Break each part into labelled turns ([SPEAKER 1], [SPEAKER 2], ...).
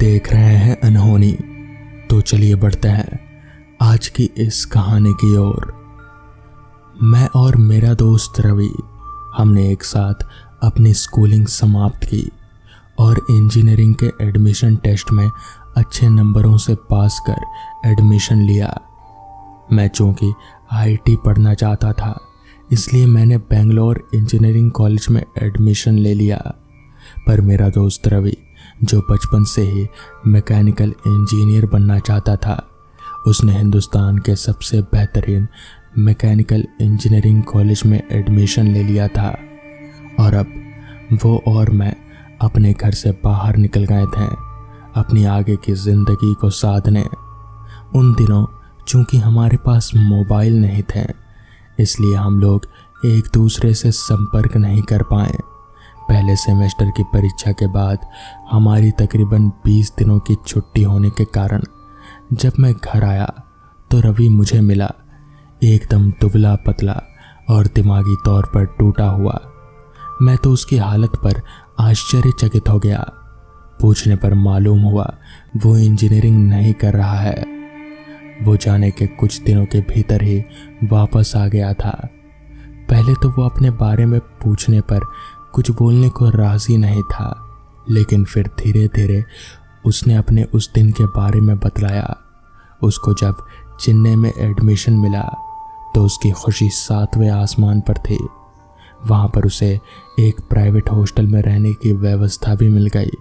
[SPEAKER 1] देख रहे हैं अनहोनी। तो चलिए बढ़ते हैं आज की इस कहानी की ओर। मैं और मेरा दोस्त रवि, हमने एक साथ अपनी स्कूलिंग समाप्त की और इंजीनियरिंग के एडमिशन टेस्ट में अच्छे नंबरों से पास कर एडमिशन लिया। मैं चूँकि आईटी पढ़ना चाहता था, इसलिए मैंने बेंगलोर इंजीनियरिंग कॉलेज में एडमिशन ले लिया। पर मेरा दोस्त रवि, जो बचपन से ही मैकेनिकल इंजीनियर बनना चाहता था, उसने हिंदुस्तान के सबसे बेहतरीन मैकेनिकल इंजीनियरिंग कॉलेज में एडमिशन ले लिया था और अब वो और मैं अपने घर से बाहर निकल गए थे अपनी आगे की ज़िंदगी को साधने। उन दिनों चूँकि हमारे पास मोबाइल नहीं थे, इसलिए हम लोग एक दूसरे से संपर्क नहीं कर पाए। पहले सेमेस्टर की परीक्षा के बाद हमारी तकरीबन 20 दिनों की छुट्टी होने के कारण जब मैं घर आया तो रवि मुझे मिला, एकदम दुबला पतला और दिमागी तौर पर टूटा हुआ। मैं तो उसकी हालत पर आश्चर्यचकित हो गया। पूछने पर मालूम हुआ वो इंजीनियरिंग नहीं कर रहा है। वो जाने के कुछ दिनों के भीतर ही वापस आ गया था। पहले तो वो अपने बारे में पूछने पर कुछ बोलने को राजी नहीं था, लेकिन फिर धीरे धीरे उसने अपने उस दिन के बारे में बतलाया। उसको जब चेन्नई में एडमिशन मिला तो उसकी खुशी 7वें आसमान पर थी। वहाँ पर उसे एक प्राइवेट हॉस्टल में रहने की व्यवस्था भी मिल गई।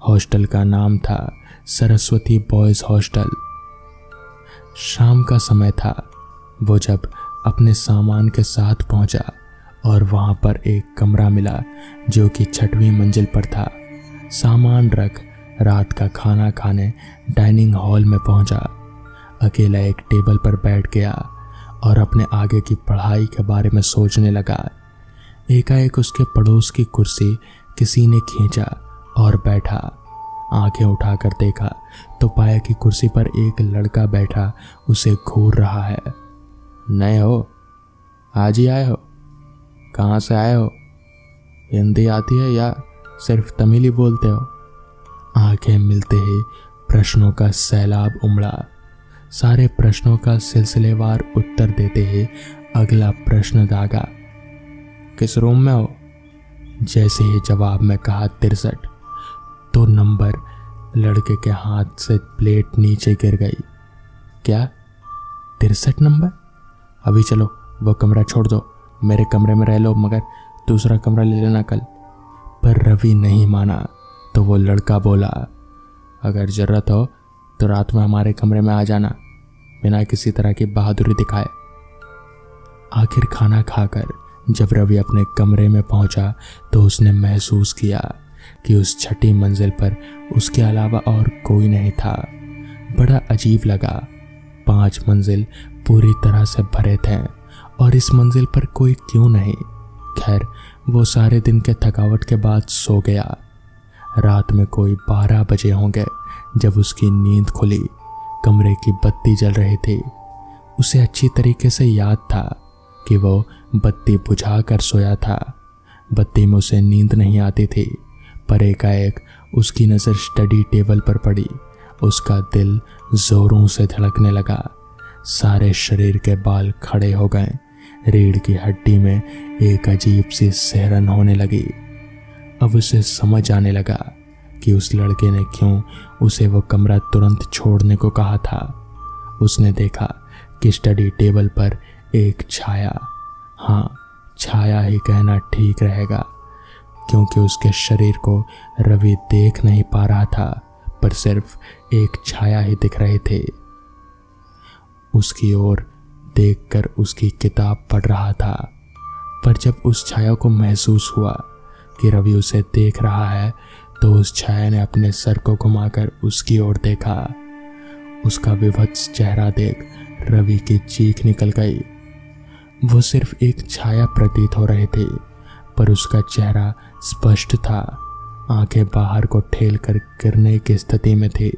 [SPEAKER 1] हॉस्टल का नाम था सरस्वती बॉयज़ हॉस्टल। शाम का समय था। वो जब अपने सामान के साथ पहुंचा और वहां पर एक कमरा मिला जो कि 6वीं मंजिल पर था। सामान रख रात का खाना खाने डाइनिंग हॉल में पहुंचा। अकेला एक टेबल पर बैठ गया और अपने आगे की पढ़ाई के बारे में सोचने लगा। एकाएक उसके पड़ोस की कुर्सी किसी ने खींचा और बैठा। आंखें उठाकर देखा तो पाया कि कुर्सी पर एक लड़का बैठा उसे घूर रहा है। नए हो? आज ही आए हो? कहाँ से आए हो? हिंदी आती है या सिर्फ तमिल ही बोलते हो? आंखें मिलते ही प्रश्नों का सैलाब उमड़ा। सारे प्रश्नों का सिलसिलेवार उत्तर देते ही अगला प्रश्न दागा, किस रूम में हो? जैसे ही जवाब में कहा 63, तो नंबर लड़के के हाथ से प्लेट नीचे गिर गई। क्या 63 नंबर? अभी चलो, वो कमरा छोड़ दो, मेरे कमरे में रह लो, मगर दूसरा कमरा ले लेना कल। पर रवि नहीं माना तो वो लड़का बोला, अगर ज़रूरत हो तो रात में हमारे कमरे में आ जाना, बिना किसी तरह की बहादुरी दिखाए। आखिर खाना खाकर जब रवि अपने कमरे में पहुंचा तो उसने महसूस किया कि उस 6ठी मंजिल पर उसके अलावा और कोई नहीं था। बड़ा अजीब लगा। 5 मंजिल पूरी तरह से भरे थे और इस मंजिल पर कोई क्यों नहीं। खैर, वो सारे दिन के थकावट के बाद सो गया। रात में कोई 12 बजे होंगे जब उसकी नींद खुली। कमरे की बत्ती जल रही थी। उसे अच्छी तरीके से याद था कि वो बत्ती बुझाकर सोया था। बत्ती में उसे नींद नहीं आती थी, पर एकाएक उसकी नज़र स्टडी टेबल पर पड़ी। उसका दिल जोरों से धड़कने लगा। सारे शरीर के बाल खड़े हो गए। रीढ़ की हड्डी में एक अजीब सी सिहरन होने लगी। अब उसे समझ आने लगा कि उस लड़के ने क्यों उसे वो कमरा तुरंत छोड़ने को कहा था। उसने देखा कि स्टडी टेबल पर एक छाया, हाँ, छाया ही कहना ठीक रहेगा, क्योंकि उसके शरीर को रवि देख नहीं पा रहा था, पर सिर्फ एक छाया ही दिख रही थी। उसकी ओर देखकर उसकी किताब पढ़ रहा था, पर जब उस छाया को महसूस हुआ कि रवि उसे देख रहा है तो उस छाया ने अपने सर को घुमाकर उसकी ओर देखा। उसका विभत्स चेहरा देख रवि की चीख निकल गई। वो सिर्फ एक छाया प्रतीत हो रही थी, पर उसका चेहरा स्पष्ट था। आंखें बाहर को ठेल कर गिरने की स्थिति में थी।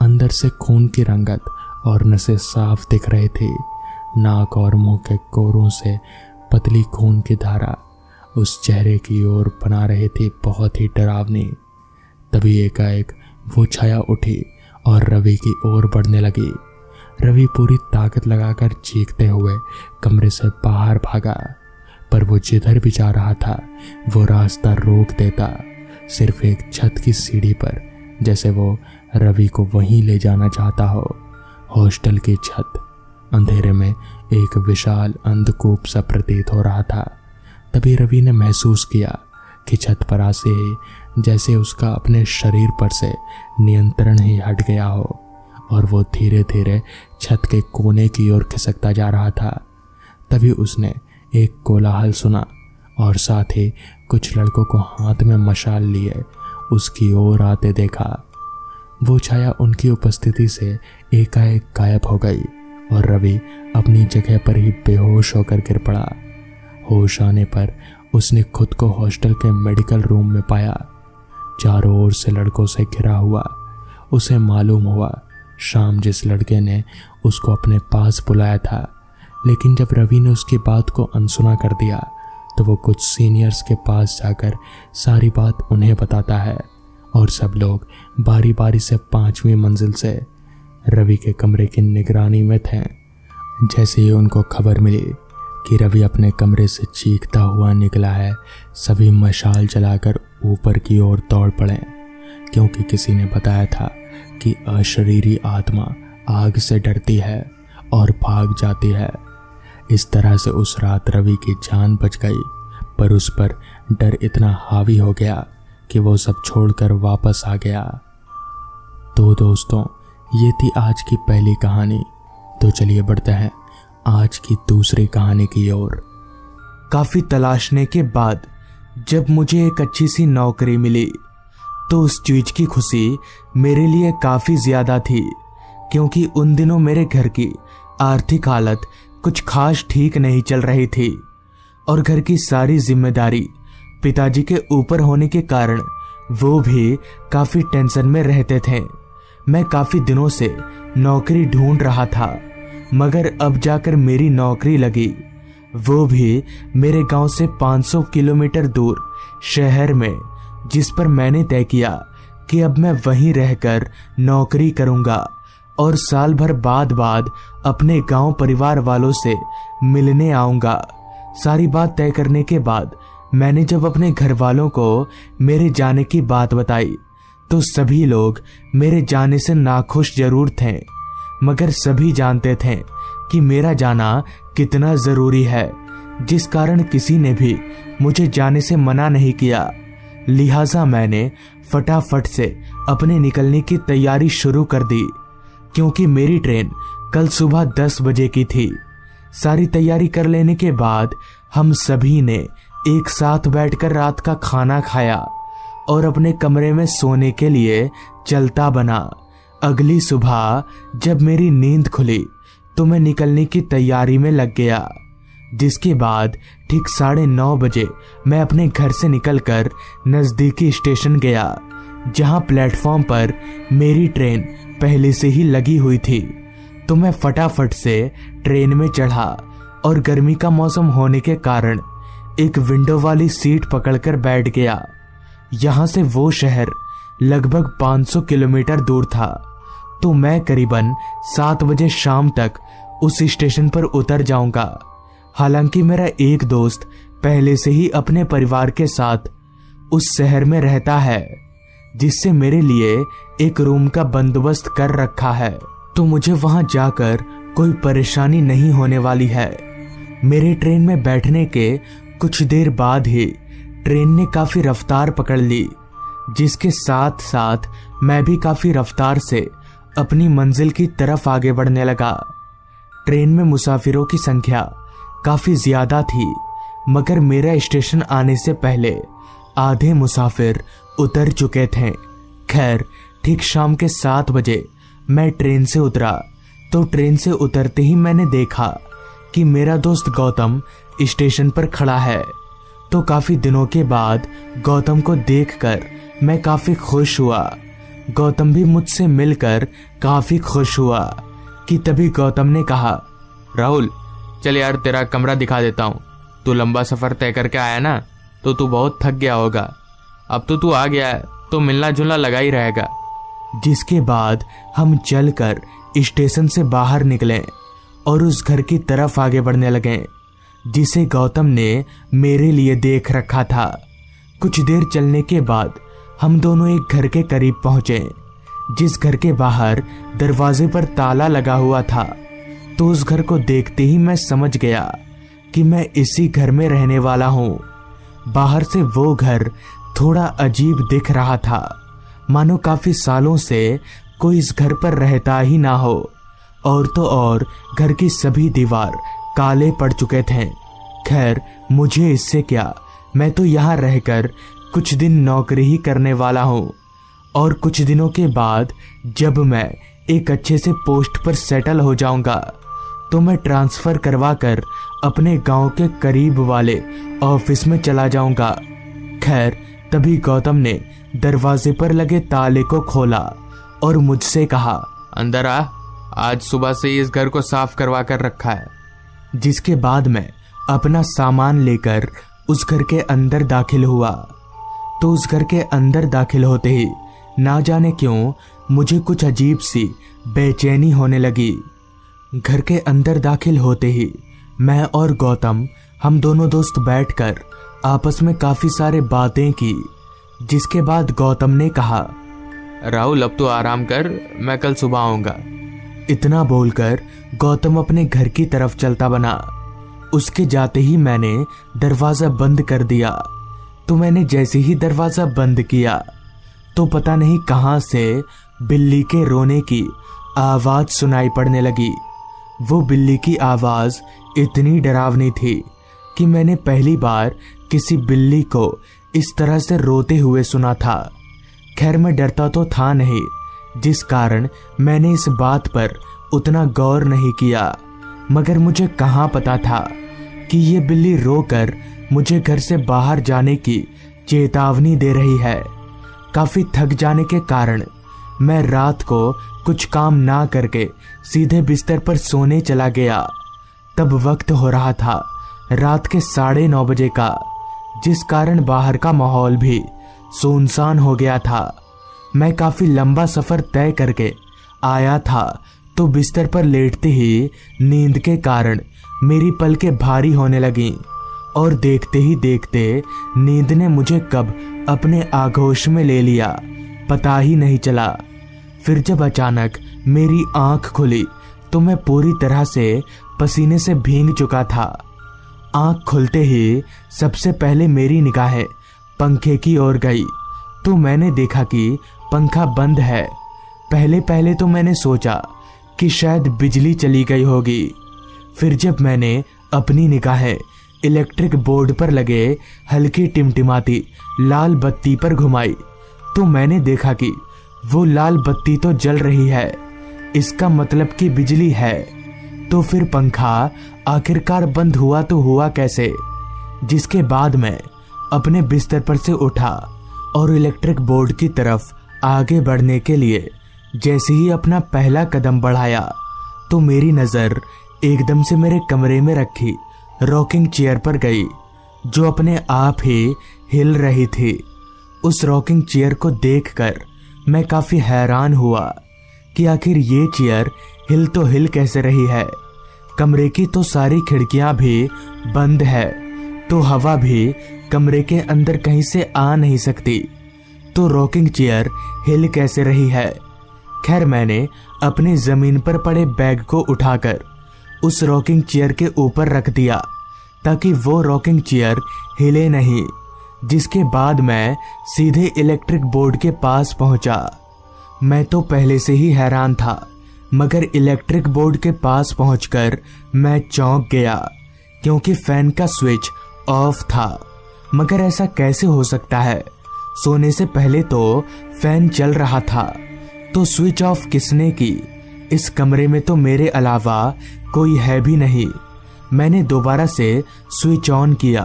[SPEAKER 1] अंदर से खून की रंगत और नसें साफ दिख रही थी। नाक और मुंह के कोरों से पतली खून की धारा उस चेहरे की ओर बना रही थी, बहुत ही डरावनी। तभी एकाएक वो छाया उठी और रवि की ओर बढ़ने लगी। रवि पूरी ताकत लगाकर चीखते हुए कमरे से बाहर भागा, पर वो जिधर भी जा रहा था वो रास्ता रोक देता, सिर्फ एक छत की सीढ़ी पर, जैसे वो रवि को वहीं ले जाना चाहता हो। हॉस्टल की छत अंधेरे में एक विशाल अंधकूप सा प्रतीत हो रहा था। तभी रवि ने महसूस किया कि छत पर आसे ही जैसे उसका अपने शरीर पर से नियंत्रण ही हट गया हो और वो धीरे धीरे छत के कोने की ओर खिसकता जा रहा था। तभी उसने एक कोलाहल सुना और साथ ही कुछ लड़कों को हाथ में मशाल लिए उसकी ओर आते देखा। वो छाया उनकी उपस्थिति से एकाएक गायब हो गई और रवि अपनी जगह पर ही बेहोश होकर गिर पड़ा। होश आने पर उसने खुद को हॉस्टल के मेडिकल रूम में पाया, चारों ओर से लड़कों से घिरा हुआ। उसे मालूम हुआ शाम जिस लड़के ने उसको अपने पास बुलाया था, लेकिन जब रवि ने उसकी बात को अनसुना कर दिया तो वो कुछ सीनियर्स के पास जाकर सारी बात उन्हें बताता है और सब लोग बारी बारी से 5वीं मंजिल से रवि के कमरे की निगरानी में थे। जैसे ही उनको खबर मिली कि रवि अपने कमरे से चीखता हुआ निकला है, सभी मशाल जलाकर ऊपर की ओर दौड़ पड़े, क्योंकि किसी ने बताया था कि अशरीरी आत्मा आग से डरती है और भाग जाती है। इस तरह से उस रात रवि की जान बच गई, पर उस पर डर इतना हावी हो गया कि वो सब छोड़कर वापस आ गया। तो दोस्तों, ये थी आज की पहली कहानी। तो चलिए बढ़ते हैं आज की दूसरी कहानी की ओर।
[SPEAKER 2] काफी तलाशने के बाद जब मुझे एक अच्छी सी नौकरी मिली तो उस चीज की खुशी मेरे लिए काफी ज्यादा थी, क्योंकि उन दिनों मेरे घर की आर्थिक हालत कुछ खास ठीक नहीं चल रही थी और घर की सारी जिम्मेदारी पिताजी के ऊपर होने के कारण वो भी काफी टेंशन में रहते थे। मैं काफी दिनों से नौकरी ढूंढ रहा था, मगर अब जाकर मेरी नौकरी लगी, वो भी मेरे गांव से 500 किलोमीटर दूर शहर में, जिस पर मैंने तय किया कि अब मैं वहीं रहकर नौकरी करूंगा और साल भर बाद अपने गांव परिवार वालों से मिलने आऊंगा। सारी बात तय करने के बाद मैंने जब अपने घर वालों को मेरे जाने की बात बताई तो सभी लोग मेरे जाने से नाखुश जरूर थे, मगर सभी जानते थे कि मेरा जाना कितना जरूरी है, जिस कारण किसी ने भी मुझे जाने से मना नहीं किया। लिहाजा मैंने फटाफट से अपने निकलने की तैयारी शुरू कर दी, क्योंकि मेरी ट्रेन कल सुबह 10 बजे की थी। सारी तैयारी कर लेने के बाद हम सभी ने एक साथ बैठकर रात का खाना खाया और अपने कमरे में सोने के लिए चलता बना। अगली सुबह जब मेरी नींद खुली तो मैं निकलने की तैयारी में लग गया, जिसके बाद ठीक 9:30 बजे मैं अपने घर से निकलकर नजदीकी स्टेशन गया, जहां प्लेटफॉर्म पर मेरी ट्रेन पहले से ही लगी हुई थी। तो मैं फटाफट से ट्रेन में चढ़ा और गर्मी का मौसम होने के कारण एक विंडो वाली सीट पकड़कर बैठ गया। यहाँ से वो शहर लगभग 500 किलोमीटर दूर था, तो मैं करीबन 7 बजे शाम तक उस स्टेशन पर उतर जाऊंगा। हालांकि मेरा एक दोस्त पहले से ही अपने परिवार के साथ उस शहर में रहता है, जिससे मेरे लिए एक रूम का बंदोबस्त कर रखा है, तो मुझे वहां जाकर कोई परेशानी नहीं होने वाली है। मेरे ट्रेन में बैठने के कुछ देर बाद ही ट्रेन ने काफी रफ्तार पकड़ ली, जिसके साथ साथ मैं भी काफी रफ्तार से अपनी मंजिल की तरफ आगे बढ़ने लगा। ट्रेन में मुसाफिरों की संख्या काफी ज्यादा थी, मगर मेरा स्टेशन आने से पहले आधे मुसाफिर उतर चुके थे। खैर, ठीक शाम के 7 बजे मैं ट्रेन से उतरा, तो ट्रेन से उतरते ही मैंने देखा कि मेरा दोस्त गौतम स्टेशन पर खड़ा है। तो काफी दिनों के बाद गौतम को देखकर मैं काफी खुश हुआ। गौतम भी मुझसे मिलकर काफी खुश हुआ कि तभी गौतम ने कहा, राहुल चल यार तेरा कमरा दिखा देता हूँ। तू लंबा सफर तय करके आया ना, तो तू बहुत थक गया होगा। अब तो तू आ गया है तो मिलना जुलना लगा ही रहेगा। जिसके बाद हम चलकर स्टेशन से बाहर निकले और उस घर की तरफ आगे बढ़ने लगे जिसे गौतम ने मेरे लिए देख रखा था। कुछ देर चलने के बाद हम दोनों एक घर के करीब पहुंचे, जिस घर के बाहर दरवाजे पर ताला लगा हुआ था। तो उस घर को देखते ही मैं समझ गया कि मैं इसी घर में रहने वाला हूँ। बाहर से वो घर थोड़ा अजीब दिख रहा था, मानो काफी सालों से कोई इस घर पर रहता ही ना हो। और तो और घर की सभी दीवार काले पड़ चुके थे। खैर मुझे इससे क्या, मैं तो यहाँ रहकर कुछ दिन नौकरी ही करने वाला हूँ और कुछ दिनों के बाद जब मैं एक अच्छे से पोस्ट पर सेटल हो जाऊंगा तो मैं ट्रांसफर करवा कर अपने गांव के करीब वाले ऑफिस में चला जाऊंगा। खैर तभी गौतम ने दरवाजे पर लगे ताले को खोला और मुझसे कहा, अंदर आ, आज सुबह से इस घर को साफ करवा कर रखा है। जिसके बाद मैं अपना सामान लेकर उस घर के अंदर दाखिल हुआ। तो उस घर के अंदर दाखिल होते ही ना जाने क्यों मुझे कुछ अजीब सी बेचैनी होने लगी। घर के अंदर दाखिल होते ही मैं और गौतम, हम दोनों दोस्त बैठकर आपस में काफी सारे बातें की। जिसके बाद गौतम ने कहा, राहुल अब तो आराम कर, मैं कल सुबह आऊंगा। इतना बोलकर गौतम अपने घर की तरफ चलता बना। उसके जाते ही मैंने दरवाजा बंद कर दिया। तो मैंने जैसे ही दरवाजा बंद किया तो पता नहीं कहां से बिल्ली के रोने की आवाज सुनाई पड़ने लगी। वो बिल्ली की आवाज इतनी डरावनी थी कि मैंने पहली बार किसी बिल्ली को इस तरह से रोते हुए सुना था। खैर मैं डरता तो था नहीं, जिस कारण मैंने इस बात पर उतना गौर नहीं किया। मगर मुझे कहाँ पता था कि ये बिल्ली रोकर मुझे घर से बाहर जाने की चेतावनी दे रही है। काफी थक जाने के कारण मैं रात को कुछ काम ना करके सीधे बिस्तर पर सोने चला गया। तब वक्त हो रहा था रात के 9:30 बजे का, जिस कारण बाहर का माहौल भी सुनसान हो गया था। मैं काफी लंबा सफर तय करके आया था तो बिस्तर पर लेटते ही नींद के कारण मेरी पलकें भारी होने लगीं और देखते ही देखते नींद ने मुझे कब अपने आगोश में ले लिया पता ही नहीं चला। फिर जब अचानक मेरी आंख खुली तो मैं पूरी तरह से पसीने से भीग चुका था। आंख खुलते ही सबसे पहले मेरी निगाहें पंखे की ओर गई तो मैंने देखा कि पंखा बंद है। पहले पहले तो मैंने सोचा कि शायद बिजली चली गई होगी। फिर जब मैंने अपनी निगाहें इलेक्ट्रिक बोर्ड पर लगे हल्की टिमटिमाती लाल बत्ती पर घुमाई तो मैंने देखा कि वो लाल बत्ती तो जल रही है। इसका मतलब कि बिजली है। तो फिर पंखा आखिरकार बंद हुआ तो हुआ कैसे? जिसके बाद मैं अपने बिस्तर पर से उठा और इलेक्ट्रिक बोर्ड की तरफ आगे बढ़ने के लिए जैसे ही अपना पहला कदम बढ़ाया तो मेरी नजर एकदम से मेरे कमरे में रखी रॉकिंग चेयर पर गई, जो अपने आप ही हिल रही थी। उस रॉकिंग चेयर को देखकर मैं काफी हैरान हुआ कि आखिर ये चेयर हिल तो हिल कैसे रही है। कमरे की तो सारी खिड़कियां भी बंद है, तो हवा भी कमरे के अंदर कहीं से आ नहीं सकती, तो रॉकिंग चेयर हिल कैसे रही है। खैर मैंने अपनी जमीन पर पड़े बैग को उठाकर उस रॉकिंग चेयर के ऊपर रख दिया ताकि वो रॉकिंग चेयर हिले नहीं। जिसके बाद मैं सीधे इलेक्ट्रिक बोर्ड के पास पहुंचा। मैं तो पहले से ही हैरान था, मगर इलेक्ट्रिक बोर्ड के पास पहुंचकर मैं चौंक गया क्योंकि फैन का स्विच ऑफ था। मगर ऐसा कैसे हो सकता है? सोने से पहले तो फैन चल रहा था, तो स्विच ऑफ किसने की? इस कमरे में तो मेरे अलावा कोई है भी नहीं। मैंने दोबारा से स्विच ऑन किया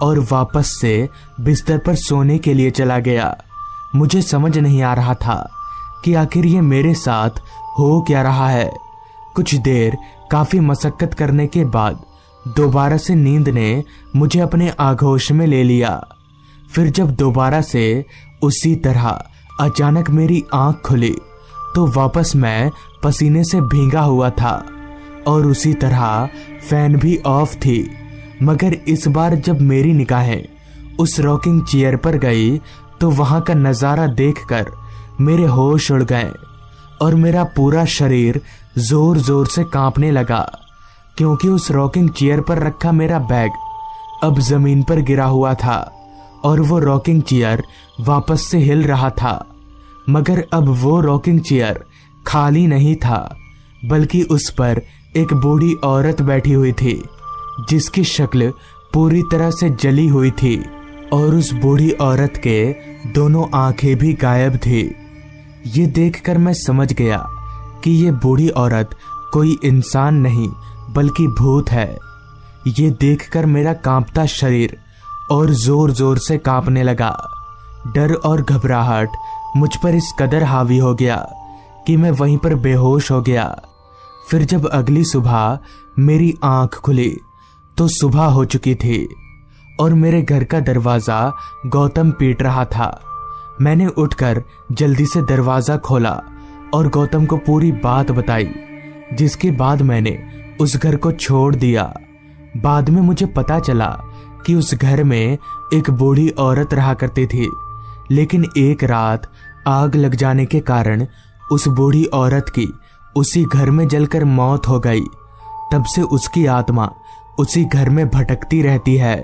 [SPEAKER 2] और वापस से बिस्तर पर सोने के लिए चला गया। मुझे समझ नहीं आ रहा था कि आखिर ये मेरे साथ हो क्या रहा है। कुछ देर काफी मशक्कत करने के बाद दोबारा से नींद ने मुझे अपने आगोश में ले लिया। फिर जब दोबारा से उसी तरह अचानक मेरी आंख खुली तो वापस मैं पसीने से भीगा हुआ था और उसी तरह फैन भी ऑफ थी। मगर इस बार जब मेरी निगाहें उस रॉकिंग चेयर पर गई तो वहां का नजारा देखकर मेरे होश उड़ गए और मेरा पूरा शरीर जोर जोर से कांपने लगा, क्योंकि उस रॉकिंग चेयर पर रखा मेरा बैग अब जमीन पर गिरा हुआ था और वो रॉकिंग चेयर वापस से हिल रहा था। मगर अब वो रॉकिंग चेयर खाली नहीं था, बल्कि उस पर एक बूढ़ी औरत बैठी हुई थी जिसकी शक्ल पूरी तरह से जली हुई थी और उस बूढ़ी औरत के दोनों आंखें भी गायब थी। ये देखकर मैं समझ गया कि ये बूढ़ी औरत कोई इंसान नहीं बल्कि भूत है। ये देखकर मेरा कांपता शरीर और जोर जोर से कांपने लगा। डर और घबराहट मुझ पर इस कदर हावी हो गया कि मैं वहीं पर बेहोश हो गया। फिर जब अगली सुबह मेरी आंख खुली तो सुबह हो चुकी थी और मेरे घर का दरवाजा गौतम पीट रहा था। मैंने उठकर जल्दी से दरवाजा खोला और गौतम को पूरी बात बताई, जिसके बाद मैंने उस घर को छोड़ दिया। बाद में मुझे पता चला कि उस घर में एक बूढ़ी औरत रहा करती थी, लेकिन एक रात आग लग जाने के कारण उस बूढ़ी औरत की उसी घर में जलकर मौत हो गई। तब से उसकी आत्मा उसी घर में भटकती रहती है।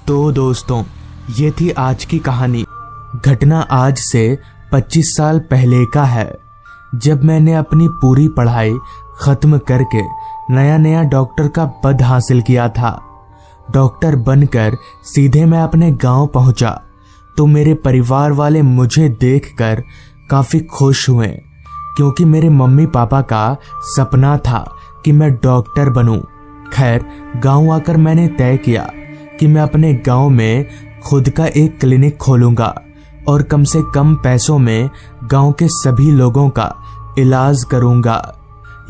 [SPEAKER 2] तो दोस्तों, ये थी आज की कहानी। घटना आज से 25 साल पहले का है, जब मैंने अपनी पूरी पढ़ाई खत्म करके नया नया डॉक्टर का पद हासिल किया था। डॉक्टर बनकर सीधे मैं अपने गांव पहुंचा तो मेरे परिवार वाले मुझे देखकर काफी खुश हुए, क्योंकि मेरे मम्मी पापा का सपना था कि मैं डॉक्टर बनूं। खैर, गांव आकर मैंने तय किया कि मैं अपने गांव में खुद का एक क्लिनिक खोलूंगा और कम से कम पैसों में गांव के सभी लोगों का इलाज करूंगा।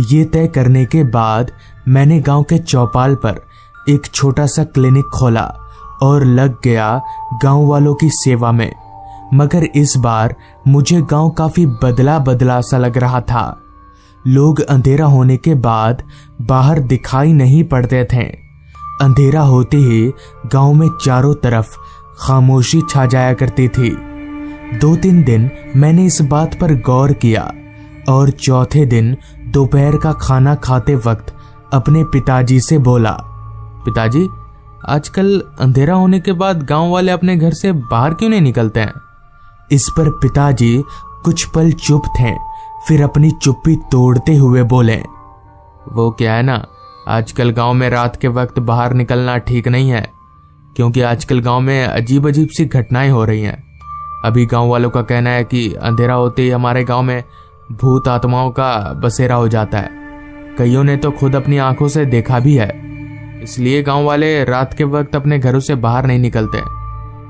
[SPEAKER 2] ये तय करने के बाद मैंने गांव के चौपाल पर एक छोटा सा क्लिनिक खोला और लग गया गांव वालों की सेवा में। मगर इस बार मुझे गांव काफी बदला बदला सा लग रहा था। लोग अंधेरा होने के बाद बाहर दिखाई नहीं पड़ते थे। अंधेरा होते ही गांव में चारों तरफ खामोशी छा जाया करती थी। 2-3 दिन मैंने इस बात पर गौर किया और चौथे दिन दोपहर का खाना खाते वक्त अपने पिताजी से बोला, पिताजी, आजकल अंधेरा होने के बाद गांव वाले अपने घर से बाहर क्यों नहीं निकलते हैं? इस पर पिताजी कुछ पल चुप थे, फिर अपनी चुप्पी तोड़ते हुए बोले, वो क्या है ना, आजकल गांव में रात के वक्त बाहर निकलना ठीक नहीं है, क्योंकि आजकल गांव में अजीब अजीब सी घटनाएं हो रही हैं। अभी गांव वालों का कहना है कि अंधेरा होते ही हमारे गांव में भूत आत्माओं का बसेरा हो जाता है। कईयों ने तो खुद अपनी आंखों से देखा भी है। इसलिए गांव वाले रात के वक्त अपने घरों से बाहर नहीं निकलते।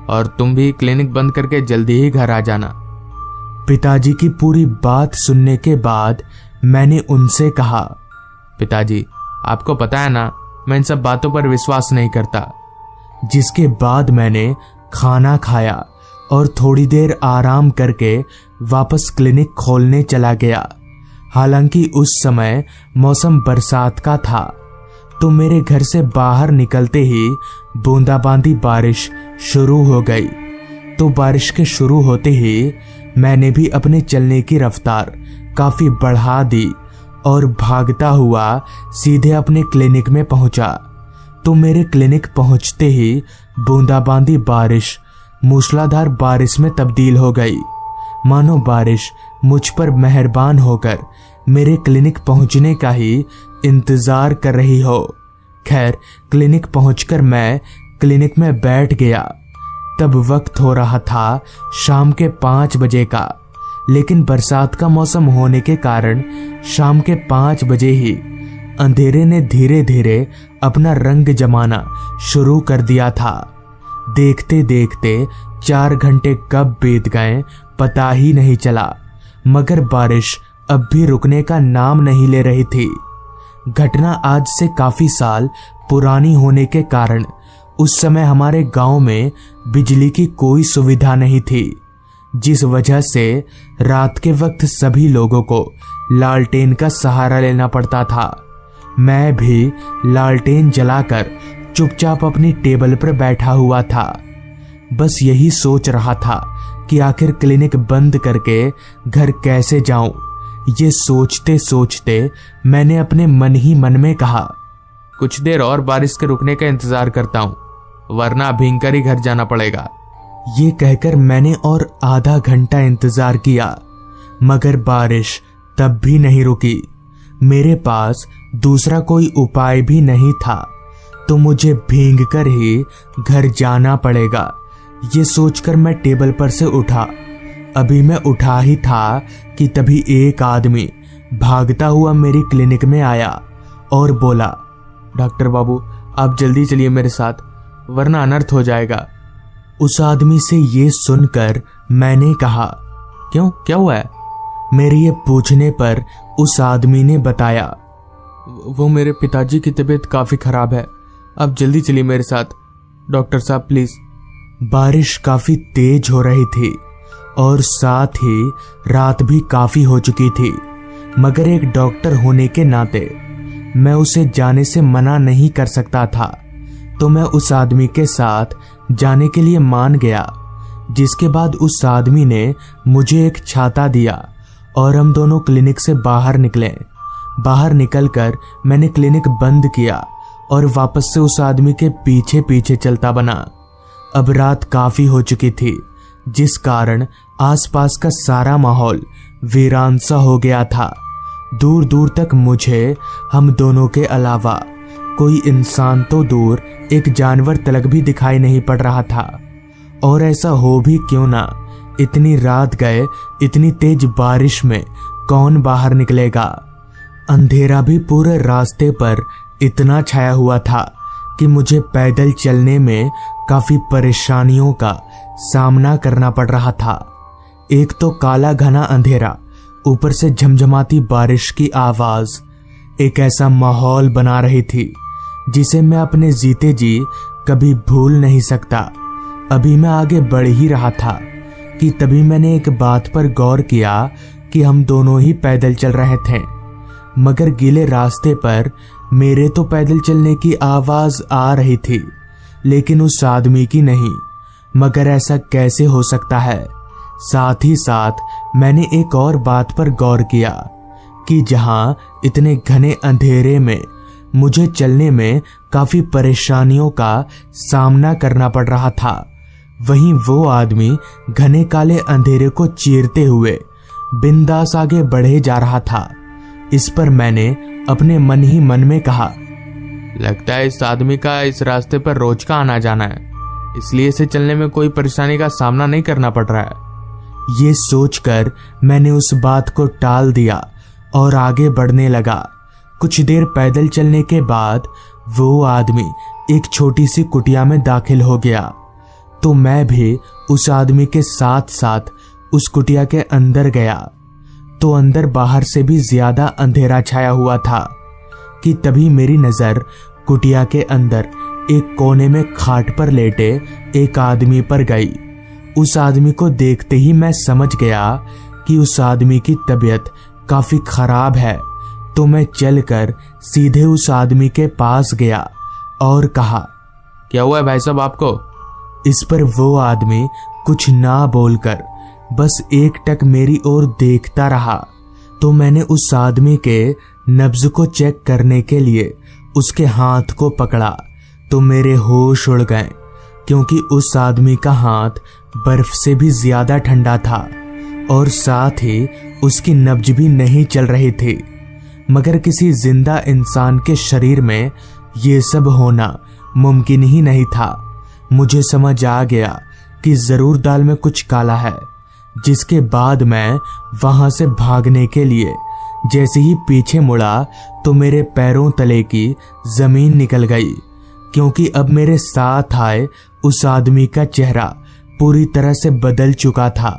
[SPEAKER 2] और तुम भी क्लिनिक बंद करके जल्दी ही घर आ जाना। पिताजी की पूरी बात सुनने के बाद मैंने उनसे कहा, पिताजी, आपको पता है ना, मैं इन सब बातों पर विश्वास नहीं करता। जिसके बाद मैंने खाना खाया और थोड़ी देर आराम करके वापस क्लिनिक खोलने चला गया। हालांकि उस समय मौसम बरसात का था, तो मेरे घर से बाहर निकलते ही बूंदाबांदी बारिश शुरू हो गई। तो बारिश के शुरू होते ही मैंने भी अपने चलने की रफ्तार काफी बढ़ा दी और भागता हुआ सीधे अपने क्लिनिक में पहुंचा। तो मेरे क्लिनिक पहुंचते ही बूंदाबांदी बारिश मूसलाधार बारिश में तब्दील हो गई, मानो बारिश मुझ पर मेहरबान होकर मेरे क्लिनिक पहुंचने का ही इंतजार कर रही हो। खैर, क्लिनिक पहुंचकर मैं क्लिनिक में बैठ गया। तब वक्त हो रहा था शाम के 5 बजे का, लेकिन बरसात का मौसम होने के कारण शाम के 5 बजे ही अंधेरे ने धीरे धीरे अपना रंग जमाना शुरू कर दिया था। देखते देखते 4 घंटे कब बीत गए पता ही नहीं चला, मगर बारिश अब भी रुकने का नाम नहीं ले रही थी। घटना आज से काफी साल पुरानी होने के कारण उस समय हमारे गांव में बिजली की कोई सुविधा नहीं थी। जिस वजह से रात के वक्त सभी लोगों को लालटेन का सहारा लेना पड़ता था। मैं भी लालटेन जलाकर चुपचाप अपनी टेबल पर बैठा हुआ था। बस यही सोच रहा था कि आखिर क्लिनिक बंद करके घर कैसे जाऊं। ये सोचते सोचते मैंने अपने मन ही मन में कहा, कुछ देर और बारिश के रुकने का इंतजार करता हूं, वरना भींकर ही घर जाना पड़ेगा। ये कहकर मैंने और आधा घंटा इंतजार किया, मगर बारिश तब भी नहीं रुकी। मेरे पास दूसरा कोई उपाय भी नहीं था, तो मुझे भींग कर ही घर जाना पड़ेगा। ये सोचकर मैं टेबल पर से उठा। अभी मैं उठा ही था कि तभी एक आदमी भागता हुआ मेरी क्लिनिक में आया और बोला, डॉक्टर बाबू आप जल्दी चलिए मेरे साथ, वरना अनर्थ हो जाएगा। उस आदमी से ये सुनकर मैंने कहा, क्यों, क्या हुआ है? मेरे ये पूछने पर उस आदमी ने बताया, वो मेरे पिताजी की तबीयत काफी खराब है, आप जल्दी चलिए मेरे साथ, डॉक्टर साहब प्लीज। बारिश काफी तेज हो रही थी और साथ ही रात भी काफी हो चुकी थी, मगर एक डॉक्टर होने के नाते मैं उसे जाने से मना नहीं कर सकता था, तो मैं उस आदमी के साथ जाने के लिए मान गया। जिसके बाद उस आदमी ने मुझे एक छाता दिया और हम दोनों क्लिनिक से बाहर निकले। बाहर निकलकर मैंने क्लिनिक बंद किया और वापस से उस आदमी के पीछे पीछे चलता बना। अब रात काफी हो चुकी थी, जिस कारण आसपास का सारा माहौल वीरान सा हो गया था। दूर दूर तक मुझे हम दोनों के अलावा कोई इंसान तो दूर एक जानवर तलक भी दिखाई नहीं पड़ रहा था। और ऐसा हो भी क्यों ना, इतनी रात गए इतनी तेज बारिश में कौन बाहर निकलेगा। अंधेरा भी पूरे रास्ते पर इतना छाया हुआ था कि मुझे पैदल चलने में काफी परेशानियों का सामना करना पड़ रहा था। एक तो काला घना अंधेरा, ऊपर से झमझमाती बारिश की आवाज एक ऐसा माहौल बना रही थी जिसे मैं अपने जीते जी कभी भूल नहीं सकता। अभी मैं आगे बढ़ ही रहा था कि तभी मैंने एक बात पर गौर किया कि हम दोनों ही पैदल चल रहे थे, मगर गीले रास्ते पर मेरे तो पैदल चलने की आवाज आ रही थी, लेकिन उस आदमी की नहीं। मगर ऐसा कैसे हो सकता है? साथ ही साथ मैंने एक और बात पर गौर किया कि जहां इतने घने अंधेरे में मुझे चलने में काफी परेशानियों का सामना करना पड़ रहा था, वहीं वो आदमी घने काले अंधेरे को चीरते हुए बिंदास आगे बढ़े जा रहा था। इस पर मैंने अपने मन ही मन में कहा, लगता है इस आदमी का इस रास्ते पर रोज का आना जाना है, इसलिए इसे चलने में कोई परेशानी का सामना नहीं करना पड़ रहा है। ये सोचकर मैंने उस बात को टाल दिया और आगे बढ़ने लगा। कुछ देर पैदल चलने के बाद वो आदमी एक छोटी सी कुटिया में दाखिल हो गया, तो मैं भी उस आदमी के साथ साथ उस कुटिया के अंदर गया। तो अंदर बाहर से भी ज्यादा अंधेरा छाया हुआ था कि तभी मेरी नजर कुटिया के अंदर एक कोने में खाट पर लेटे एक आदमी पर गई। उस आदमी को देखते ही मैं समझ गया कि उस आदमी की तबीयत काफी खराब है, तो मैं चलकर सीधे उस आदमी के पास गया और कहा, क्या हुआ है भाई साहब आपको? इस पर वो आदमी कुछ ना बोलकर बस एकटक मेरी ओर देखता रहा। तो मैंने उस आदमी के नब्ज को चेक करने के लिए उसके हाथ को पकड़ा, तो मेरे होश उड़ गए, क्योंकि उस आदमी का हाथ बर्फ से भी ज्यादा ठंडा था और साथ ही उसकी नब्ज भी नहीं चल रही थी। मगर किसी जिंदा इंसान के शरीर में ये सब होना मुमकिन ही नहीं था। मुझे समझ आ गया कि जरूर दाल में कुछ काला है। जिसके बाद मैं वहां से भागने के लिए जैसे ही पीछे मुड़ा तो मेरे पैरों तले की जमीन निकल गई, क्योंकि अब मेरे साथ आए उस आदमी का चेहरा पूरी तरह से बदल चुका था।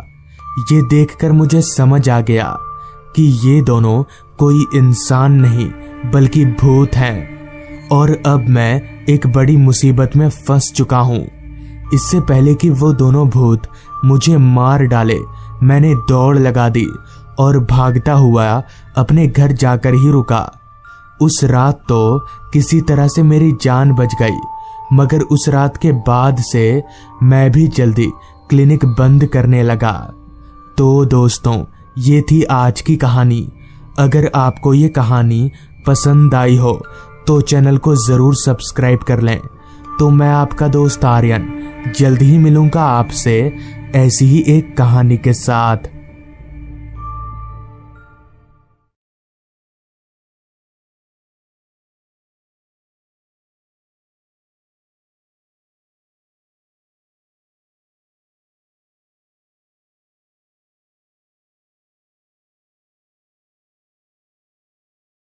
[SPEAKER 2] ये देखकर मुझे समझ आ गया कि ये दोनों कोई इंसान नहीं बल्कि भूत हैं, और अब मैं एक बड़ी मुसीबत में फंस चुका हूँ। इससे पहले कि वो दोनों भूत मुझे मार डाले। मैंने दौड़ लगा दी और भागता हुआ अपने घर जाकर ही रुका। उस रात तो किसी तरह से मेरी जान बच गई, मगर उस रात के बाद से मैं भी जल्दी क्लिनिक बंद करने लगा। तो दोस्तों, ये थी आज की कहानी। अगर आपको ये कहानी पसंद आई हो तो चैनल को ज़रूर सब्सक्राइब कर लें। तो मैं आपका दोस्त आर्यन जल्द ही मिलूंगा आपसे ऐसी ही एक कहानी के साथ।